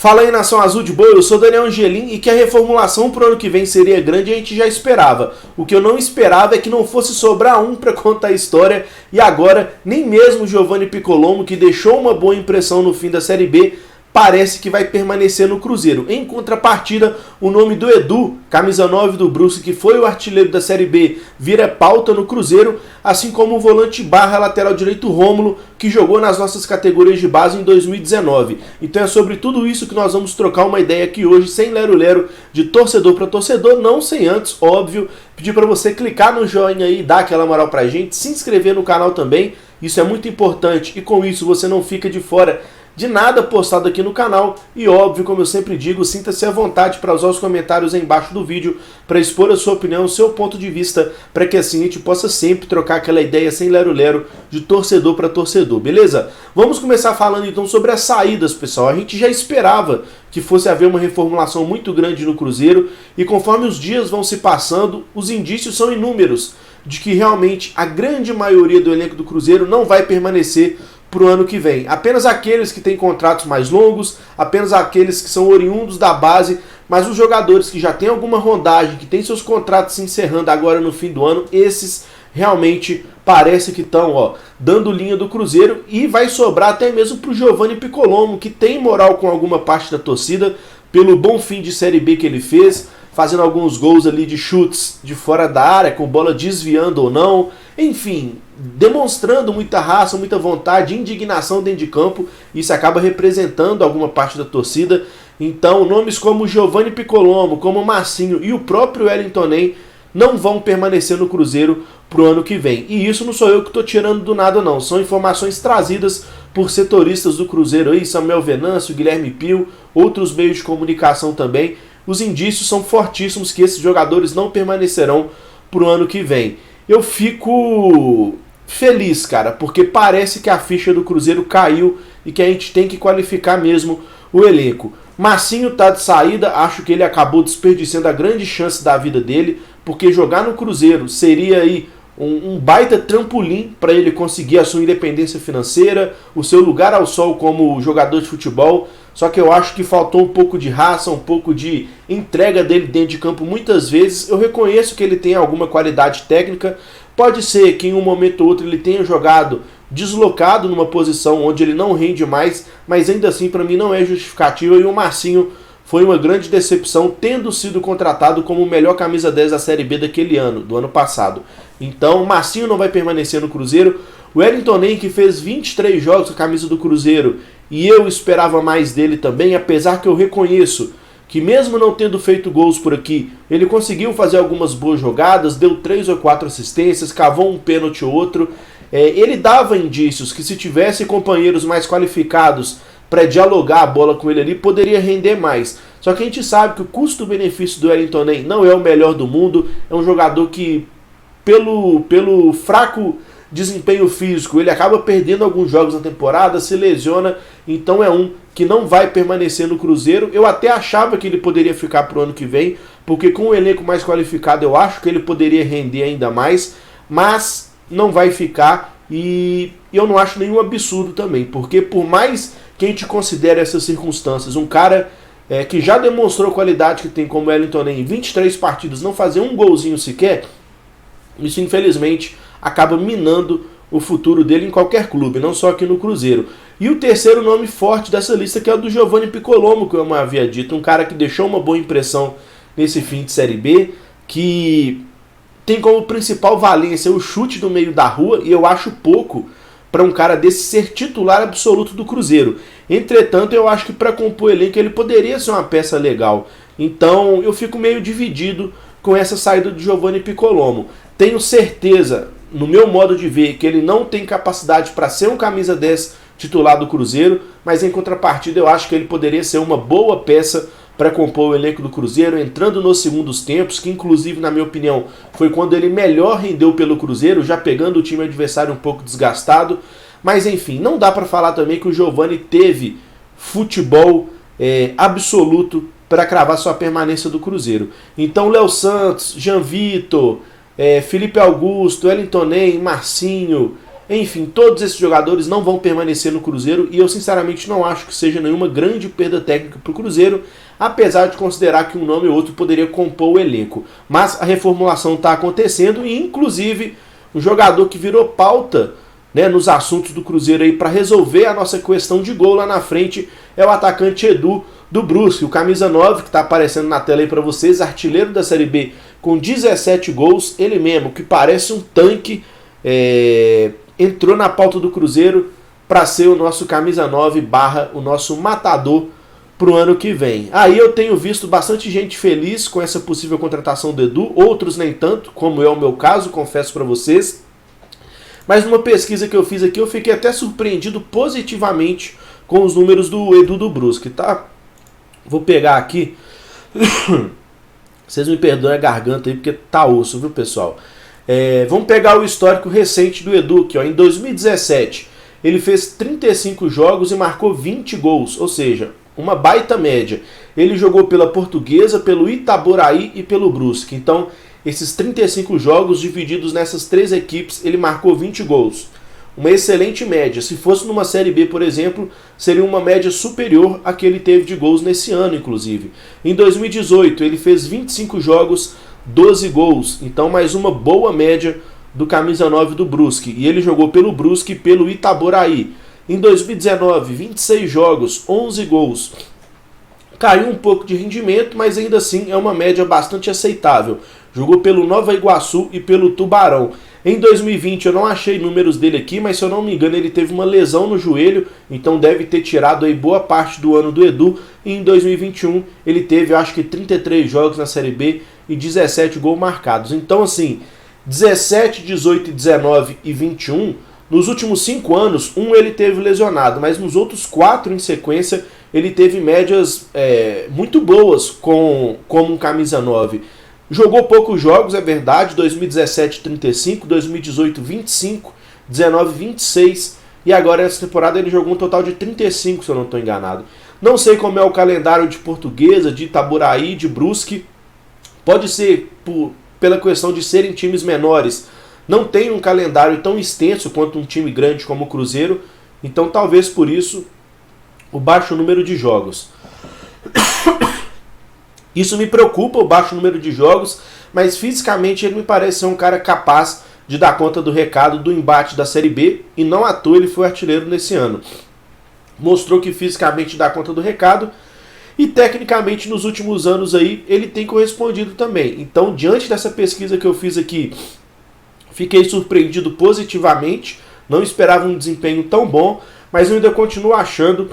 Fala aí, Nação Azul de Boa, eu sou Daniel Angelim e que a reformulação pro ano que vem seria grande a gente já esperava. O que eu não esperava é que não fosse sobrar um para contar a história e agora nem mesmo o Giovanni Piccolomo, que deixou uma boa impressão no fim da Série B, parece que vai permanecer no Cruzeiro. Em contrapartida, o nome do Edu, camisa 9 do Brusque, que foi o artilheiro da Série B, vira pauta no Cruzeiro, assim como o volante barra lateral direito Rômulo, que jogou nas nossas categorias de base em 2019. Então é sobre tudo isso que nós vamos trocar uma ideia aqui hoje, sem lero-lero, de torcedor para torcedor, não sem antes, óbvio, pedir para você clicar no joinha aí, dar aquela moral pra gente, se inscrever no canal também, isso é muito importante e com isso você não fica de fora de nada postado aqui no canal e óbvio, como eu sempre digo, sinta-se à vontade para usar os comentários aí embaixo do vídeo para expor a sua opinião, o seu ponto de vista, para que assim a gente possa sempre trocar aquela ideia sem lero-lero de torcedor para torcedor, beleza? Vamos começar falando então sobre as saídas, pessoal. A gente já esperava que fosse haver uma reformulação muito grande no Cruzeiro e conforme os dias vão se passando, os indícios são inúmeros de que realmente a grande maioria do elenco do Cruzeiro não vai permanecer para o ano que vem. Apenas aqueles que têm contratos mais longos, apenas aqueles que são oriundos da base, mas os jogadores que já têm alguma rodagem, que têm seus contratos se encerrando agora no fim do ano, esses realmente parece que estão dando linha do Cruzeiro e vai sobrar até mesmo para o Giovanni Piccolomo, que tem moral com alguma parte da torcida, pelo bom fim de Série B que ele fez, fazendo alguns gols ali de chutes de fora da área, com bola desviando ou não, enfim, demonstrando muita raça, muita vontade, indignação dentro de campo, isso acaba representando alguma parte da torcida. Então nomes como Giovanni Piccolomo, como Marcinho e o próprio Wellington Ney não vão permanecer no Cruzeiro para o ano que vem. E isso não sou eu que estou tirando do nada não, são informações trazidas por setoristas do Cruzeiro aí, Samuel Venâncio, Guilherme Pio, outros meios de comunicação também. Os indícios são fortíssimos que esses jogadores não permanecerão para o ano que vem. Eu fico feliz, cara, porque parece que a ficha do Cruzeiro caiu e que a gente tem que qualificar mesmo o elenco. Marcinho tá de saída, acho que ele acabou desperdiçando a grande chance da vida dele, porque jogar no Cruzeiro seria aí um baita trampolim para ele conseguir a sua independência financeira, o seu lugar ao sol como jogador de futebol. Só que eu acho que faltou um pouco de raça, um pouco de entrega dele dentro de campo muitas vezes. Eu reconheço que ele tem alguma qualidade técnica. Pode ser que em um momento ou outro ele tenha jogado deslocado numa posição onde ele não rende mais, mas ainda assim para mim não é justificativa. E o Marcinho foi uma grande decepção, tendo sido contratado como o melhor camisa 10 da Série B daquele ano, do ano passado. Então o Marcinho não vai permanecer no Cruzeiro. O Wellington Ney, que fez 23 jogos com a camisa do Cruzeiro, e eu esperava mais dele também, apesar que eu reconheço que mesmo não tendo feito gols por aqui, ele conseguiu fazer algumas boas jogadas, deu 3 ou 4 assistências, cavou um pênalti ou outro. Ele dava indícios que se tivesse companheiros mais qualificados para dialogar a bola com ele ali, poderia render mais. Só que a gente sabe que o custo-benefício do Wellington Ney não é o melhor do mundo, é um jogador que, pelo fraco desempenho físico, ele acaba perdendo alguns jogos na temporada, se lesiona, então é um que não vai permanecer no Cruzeiro. Eu até achava que ele poderia ficar para o ano que vem, porque com um elenco mais qualificado eu acho que ele poderia render ainda mais, mas não vai ficar e eu não acho nenhum absurdo também, porque por mais que a gente considere essas circunstâncias, um cara que já demonstrou a qualidade que tem como Wellington Ney em 23 partidas, não fazer um golzinho sequer, isso infelizmente acaba minando o futuro dele em qualquer clube, não só aqui no Cruzeiro. E o terceiro nome forte dessa lista que é o do Giovanni Piccolomo, que eu havia dito, um cara que deixou uma boa impressão nesse fim de Série B, que tem como principal valência o chute do meio da rua, e eu acho pouco para um cara desse ser titular absoluto do Cruzeiro. Entretanto, eu acho que para compor o elenco ele poderia ser uma peça legal. Então eu fico meio dividido com essa saída do Giovanni Piccolomo. Tenho certeza, no meu modo de ver, que ele não tem capacidade para ser um camisa 10 titular do Cruzeiro, mas em contrapartida eu acho que ele poderia ser uma boa peça para compor o elenco do Cruzeiro, entrando nos segundos tempos, que inclusive, na minha opinião, foi quando ele melhor rendeu pelo Cruzeiro, já pegando o time adversário um pouco desgastado. Mas enfim, não dá para falar também que o Giovanni teve futebol absoluto para cravar sua permanência do Cruzeiro. Então Léo Santos, Jean Vitor, Felipe Augusto, Wellington Ney, Marcinho, Enfim, todos esses jogadores não vão permanecer no Cruzeiro e eu sinceramente não acho que seja nenhuma grande perda técnica para o Cruzeiro, apesar de considerar que um nome ou outro poderia compor o elenco. Mas a reformulação está acontecendo e inclusive um jogador que virou pauta, né, nos assuntos do Cruzeiro aí para resolver a nossa questão de gol lá na frente é o atacante Edu do Brusque, o camisa 9 que está aparecendo na tela aí para vocês, artilheiro da Série B com 17 gols, ele mesmo, que parece um tanque, entrou na pauta do Cruzeiro para ser o nosso camisa 9 barra o nosso matador para o ano que vem. Aí eu tenho visto bastante gente feliz com essa possível contratação do Edu, outros nem tanto, como é o meu caso, confesso para vocês. Mas numa pesquisa que eu fiz aqui, eu fiquei até surpreendido positivamente com os números do Edu do Brusque, tá? Vou pegar aqui. Vocês me perdoem a garganta aí, porque tá osso, viu, pessoal? Vamos pegar o histórico recente do Edu aqui, ó. Em 2017, ele fez 35 jogos e marcou 20 gols, ou seja, uma baita média. Ele jogou pela Portuguesa, pelo Itaboraí e pelo Brusque. Então, esses 35 jogos divididos nessas 3 equipes, ele marcou 20 gols. Uma excelente média. Se fosse numa Série B, por exemplo, seria uma média superior à que ele teve de gols nesse ano, inclusive. Em 2018, ele fez 25 jogos, 12 gols. Então, mais uma boa média do camisa 9 do Brusque. E ele jogou pelo Brusque e pelo Itaboraí. Em 2019, 26 jogos, 11 gols. Caiu um pouco de rendimento, mas ainda assim é uma média bastante aceitável. Jogou pelo Nova Iguaçu e pelo Tubarão. Em 2020 eu não achei números dele aqui, mas se eu não me engano ele teve uma lesão no joelho, então deve ter tirado aí boa parte do ano do Edu. E em 2021 ele teve, eu acho que 33 jogos na Série B e 17 gols marcados. Então assim, 17, 18, 19 e 21, nos últimos 5 anos, ele teve lesionado, mas nos outros 4 em sequência ele teve médias muito boas como um camisa 9. Jogou poucos jogos, é verdade, 2017 35, 2018 25, 19 26 e agora essa temporada ele jogou um total de 35, se eu não estou enganado. Não sei como é o calendário de Portuguesa, de Itaboraí, de Brusque, pode ser pela questão de serem times menores, não tem um calendário tão extenso quanto um time grande como o Cruzeiro, então talvez por isso o baixo número de jogos. Isso me preocupa, o baixo número de jogos, mas fisicamente ele me parece ser um cara capaz de dar conta do recado do embate da Série B, e não à toa ele foi artilheiro nesse ano. Mostrou que fisicamente dá conta do recado, e tecnicamente nos últimos anos aí ele tem correspondido também. Então, diante dessa pesquisa que eu fiz aqui, fiquei surpreendido positivamente, não esperava um desempenho tão bom, mas eu ainda continuo achando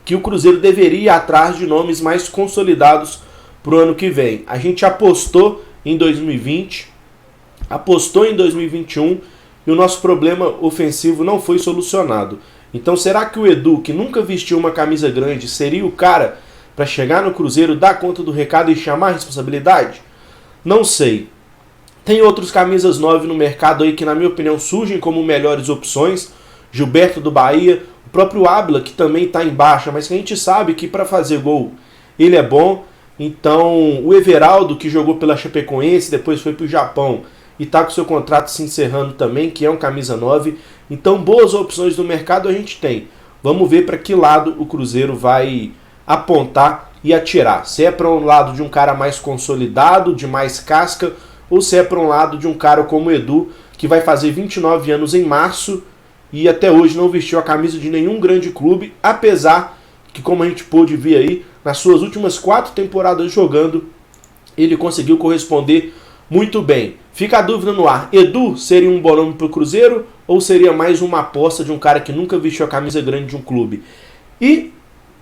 que o Cruzeiro deveria ir atrás de nomes mais consolidados para o ano que vem. A gente apostou em 2020, apostou em 2021 e o nosso problema ofensivo não foi solucionado. Então será que o Edu, que nunca vestiu uma camisa grande, seria o cara para chegar no Cruzeiro, dar conta do recado e chamar a responsabilidade? Não sei. Tem outros camisas 9 no mercado aí que, na minha opinião, surgem como melhores opções. Gilberto do Bahia, o próprio Ábila, que também está em baixa, mas que a gente sabe que para fazer gol ele é bom. Então, o Everaldo, que jogou pela Chapecoense, depois foi para o Japão e está com seu contrato se encerrando também, que é um camisa 9. Então, boas opções do mercado a gente tem. Vamos ver para que lado o Cruzeiro vai apontar e atirar. Se é para um lado de um cara mais consolidado, de mais casca, ou se é para um lado de um cara como o Edu, que vai fazer 29 anos em março e até hoje não vestiu a camisa de nenhum grande clube, apesar que, como a gente pôde ver aí, nas suas últimas 4 temporadas jogando, ele conseguiu corresponder muito bem. Fica a dúvida no ar, Edu seria um bom nome para o Cruzeiro ou seria mais uma aposta de um cara que nunca vestiu a camisa grande de um clube? E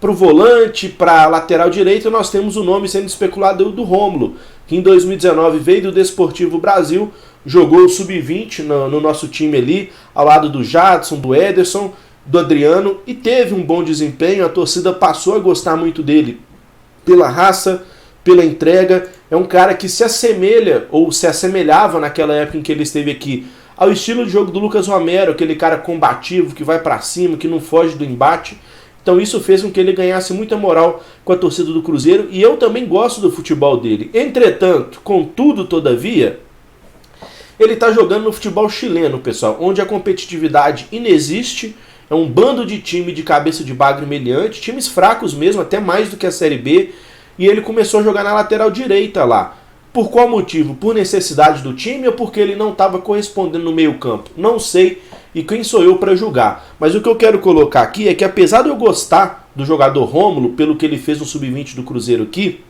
para o volante, para a lateral direita, nós temos o nome sendo especulado do Rômulo, que em 2019 veio do Desportivo Brasil, jogou o Sub-20 no nosso time ali, ao lado do Jadson, do Ederson, do Adriano, e teve um bom desempenho, a torcida passou a gostar muito dele pela raça, pela entrega. É um cara que se assemelha, ou se assemelhava naquela época em que ele esteve aqui, ao estilo de jogo do Lucas Romero, aquele cara combativo, que vai para cima, que não foge do embate. Então isso fez com que ele ganhasse muita moral com a torcida do Cruzeiro, e eu também gosto do futebol dele. Entretanto, contudo, todavia, Ele está jogando no futebol chileno, pessoal, onde a competitividade inexiste, é um bando de time de cabeça de bagre meliante, times fracos mesmo, até mais do que a Série B, e ele começou a jogar na lateral direita lá. Por qual motivo? Por necessidade do time ou porque ele não estava correspondendo no meio campo? Não sei, e quem sou eu para julgar. Mas o que eu quero colocar aqui é que apesar de eu gostar do jogador Rômulo, pelo que ele fez no Sub-20 do Cruzeiro aqui,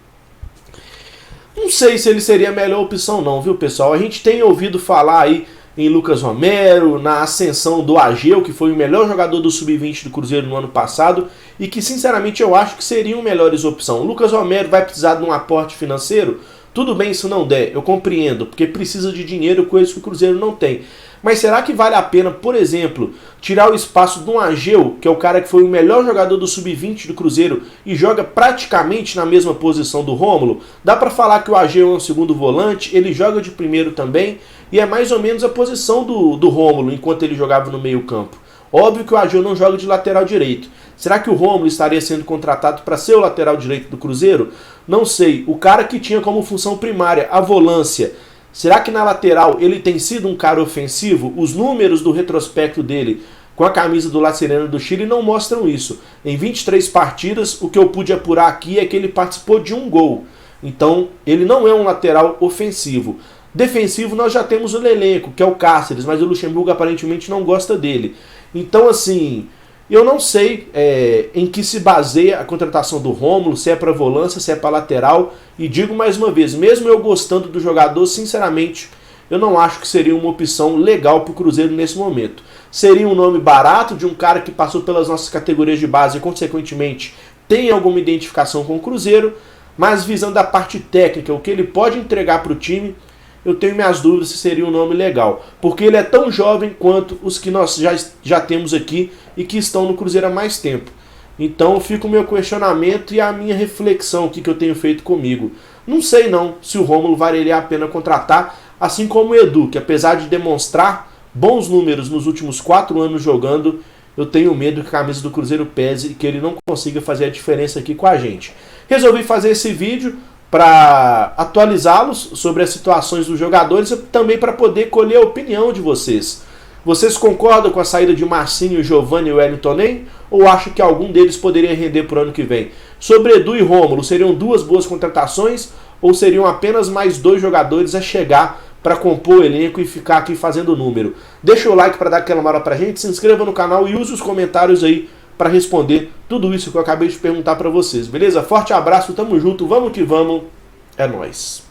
não sei se ele seria a melhor opção não, viu, pessoal? A gente tem ouvido falar aí em Lucas Romero, na ascensão do Ageu, que foi o melhor jogador do Sub-20 do Cruzeiro no ano passado, e que sinceramente eu acho que seriam melhores opções. O Lucas Romero vai precisar de um aporte financeiro? Tudo bem se não der, eu compreendo, porque precisa de dinheiro, coisa que o Cruzeiro não tem. Mas será que vale a pena, por exemplo, tirar o espaço de um Ageu, que é o cara que foi o melhor jogador do Sub-20 do Cruzeiro e joga praticamente na mesma posição do Rômulo? Dá pra falar que o Ageu é um segundo volante, ele joga de primeiro também, e é mais ou menos a posição do Rômulo enquanto ele jogava no meio campo. Óbvio que o Ageu não joga de lateral direito. Será que o Rômulo estaria sendo contratado para ser o lateral direito do Cruzeiro? Não sei. O cara que tinha como função primária a volância, será que na lateral ele tem sido um cara ofensivo? Os números do retrospecto dele com a camisa do La Serena do Chile não mostram isso. Em 23 partidas, o que eu pude apurar aqui é que ele participou de um gol. Então, ele não é um lateral ofensivo. Defensivo, nós já temos o elenco, que é o Cáceres, mas o Luxemburgo aparentemente não gosta dele. Então, assim, eu não sei em que se baseia a contratação do Rômulo, se é para volância, se é para lateral. E digo mais uma vez, mesmo eu gostando do jogador, sinceramente, eu não acho que seria uma opção legal para o Cruzeiro nesse momento. Seria um nome barato de um cara que passou pelas nossas categorias de base e, consequentemente, tem alguma identificação com o Cruzeiro, mas visando a parte técnica, o que ele pode entregar para o time, eu tenho minhas dúvidas se seria um nome legal, porque ele é tão jovem quanto os que nós já temos aqui e que estão no Cruzeiro há mais tempo. Então fica o meu questionamento e a minha reflexão aqui que eu tenho feito comigo. Não sei não se o Rômulo valeria a pena contratar, assim como o Edu, que apesar de demonstrar bons números nos últimos 4 anos jogando, eu tenho medo que a camisa do Cruzeiro pese e que ele não consiga fazer a diferença aqui com a gente. Resolvi fazer esse vídeo para atualizá-los sobre as situações dos jogadores e também para poder colher a opinião de vocês. Vocês concordam com a saída de Marcinho, Giovani e Wellington Nem? Ou acham que algum deles poderia render para o ano que vem? Sobre Edu e Rômulo, seriam 2 boas contratações ou seriam apenas mais 2 jogadores a chegar para compor o elenco e ficar aqui fazendo número? Deixa o like para dar aquela moral para a gente, se inscreva no canal e use os comentários aí para responder tudo isso que eu acabei de perguntar para vocês, beleza? Forte abraço, tamo junto, vamos que vamos, é nóis.